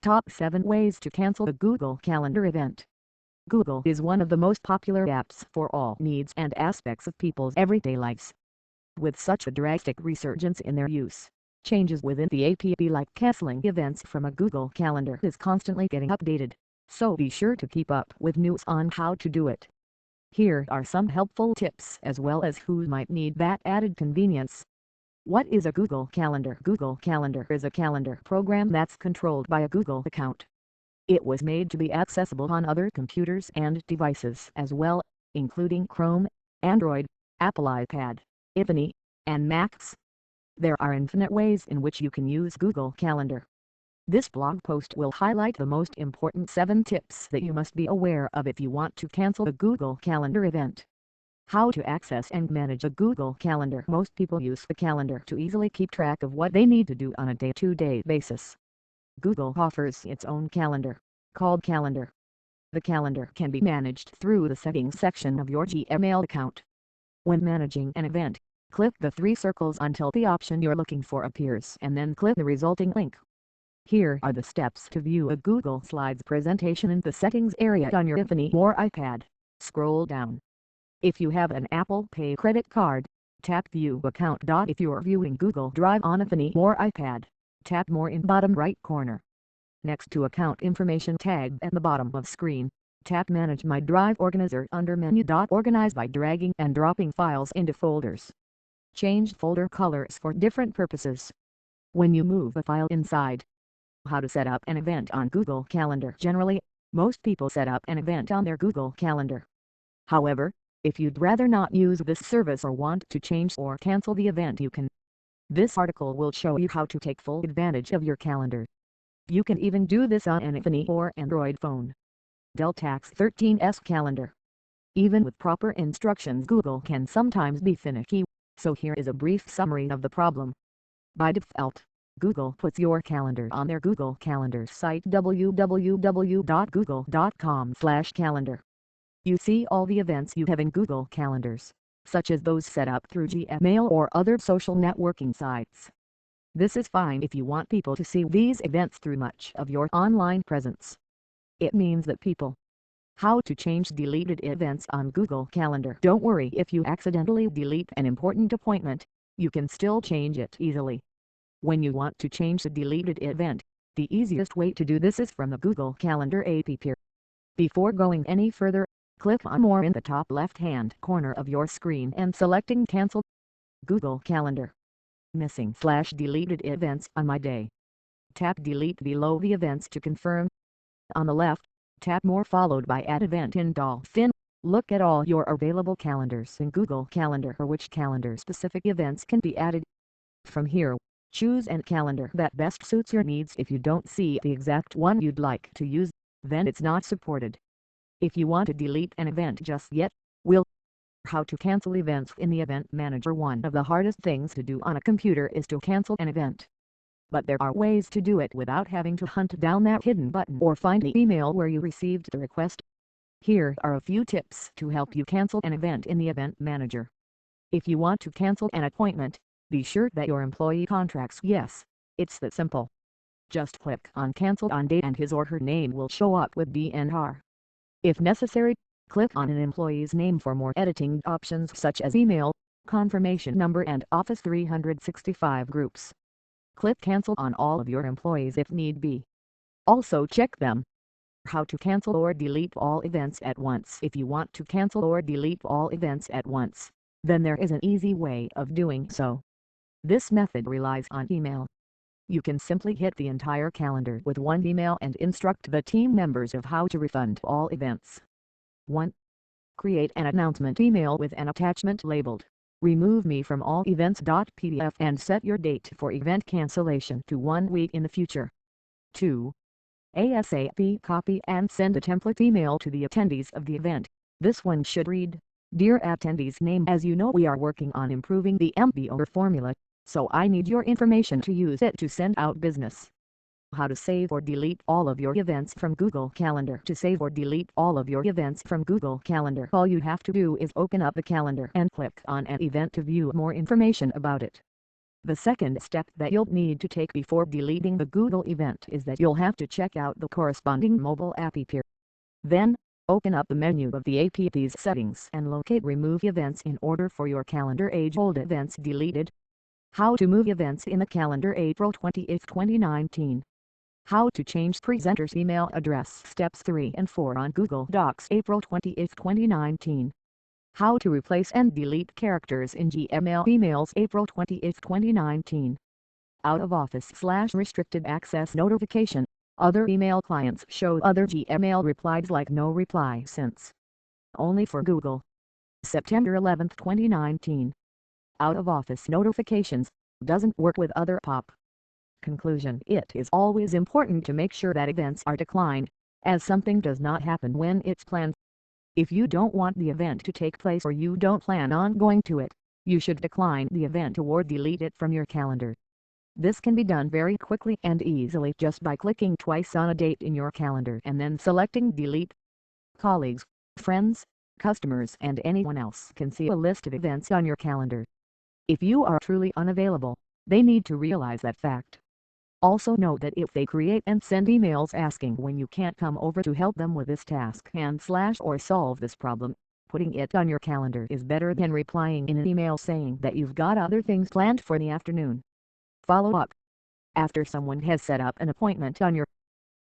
Top 7 Ways to Cancel a Google Calendar Event. Google is one of the most popular apps for all needs and aspects of people's everyday lives. With such a drastic resurgence in their use, changes within the app like canceling events from a Google Calendar is constantly getting updated, so be sure to keep up with news on how to do it. Here are some helpful tips as well as who might need that added convenience. What is a Google Calendar? Google Calendar is a calendar program that's controlled by a Google account. It was made to be accessible on other computers and devices as well, including Chrome, Android, Apple iPad, iPhone, and Macs. There are infinite ways in which you can use Google Calendar. This blog post will highlight the most important 7 tips that you must be aware of if you want to cancel a Google Calendar event. How to access and manage a Google Calendar. Most people use the calendar to easily keep track of what they need to do on a day-to-day basis. Google offers its own calendar, called Calendar. The calendar can be managed through the settings section of your Gmail account. When managing an event, click the 3 circles until the option you're looking for appears and then click the resulting link. Here are the steps to view a Google Slides presentation in the settings area on your iPhone or iPad. Scroll down. If you have an Apple Pay credit card, tap View Account. If you're viewing Google Drive on iPhone or iPad, tap More in bottom right corner. Next to Account Information tab at the bottom of screen, tap Manage My Drive Organizer under Menu. Organize by dragging and dropping files into folders. Change folder colors for different purposes. When you move a file inside. How to set up an event on Google Calendar. Generally, most people set up an event on their Google Calendar. However, if you'd rather not use this service or want to change or cancel the event, you can. This article will show you how to take full advantage of your calendar. You can even do this on an iPhone or Android phone. Dell Tax 13s Calendar. Even with proper instructions, Google can sometimes be finicky, so here is a brief summary of the problem. By default, Google puts your calendar on their Google Calendar site www.google.com/calendar. You see all the events you have in Google Calendars, such as those set up through Gmail or other social networking sites. This is fine if you want people to see these events through much of your online presence. It means that people. How to change deleted events on Google Calendar. Don't worry if you accidentally delete an important appointment, you can still change it easily. When you want to change a deleted event, the easiest way to do this is from the Google Calendar app. Before going any further, click on More in the top left-hand corner of your screen and selecting Cancel. Google Calendar. Missing/deleted events on my day. Tap Delete below the events to confirm. On the left, tap More followed by Add Event in Dolphin. Look at all your available calendars in Google Calendar for which calendar-specific events can be added. From here, choose an calendar that best suits your needs. If you don't see the exact one you'd like to use, then it's not supported. If you want to delete an event just yet, How to cancel events in the Event Manager. One of the hardest things to do on a computer is to cancel an event. But there are ways to do it without having to hunt down that hidden button or find the email where you received the request. Here are a few tips to help you cancel an event in the Event Manager. If you want to cancel an appointment, be sure that your employee contracts yes. It's that simple. Just click on Cancel on Date and his or her name will show up with DNR. If necessary, click on an employee's name for more editing options such as email, confirmation number and Office 365 groups. Click Cancel on all of your employees if need be. Also check them. How to cancel or delete all events at once. If you want to cancel or delete all events at once, then there is an easy way of doing so. This method relies on email. You can simply hit the entire calendar with one email and instruct the team members of how to refund all events. 1. Create an announcement email with an attachment labeled "Remove me from all events.pdf" and set your date for event cancellation to 1 week in the future. 2. ASAP copy and send a template email to the attendees of the event. This one should read, "Dear attendees name, as you know we are working on improving the MBO formula, so I need your information to use it to send out business." How to save or delete all of your events from Google Calendar. To save or delete all of your events from Google Calendar, all you have to do is open up the calendar and click on an event to view more information about it. The second step that you'll need to take before deleting the Google event is that you'll have to check out the corresponding mobile app here. Then, open up the menu of the app's settings and locate Remove Events in order for your calendar age-old events deleted. How to move events in the calendar April 20th, 2019. How to change presenter's email address Steps 3 and 4 on Google Docs April 20th, 2019. How to replace and delete characters in Gmail emails April 20th, 2019. Out of office/restricted access notification. Other email clients show other Gmail replies like no reply since. Only for Google. September 11th, 2019. Out of office notifications. Doesn't work with other pop. Conclusion: it is always important to make sure that events are declined, as something does not happen when it's planned. If you don't want the event to take place or you don't plan on going to it, you should decline the event or delete it from your calendar. This can be done very quickly and easily just by clicking twice on a date in your calendar and then selecting Delete. Colleagues, friends, customers and anyone else can see a list of events on your calendar. If you are truly unavailable, they need to realize that fact. Also note that if they create and send emails asking when you can't come over to help them with this task or solve this problem, putting it on your calendar is better than replying in an email saying that you've got other things planned for the afternoon. Follow up. After someone has set up an appointment on your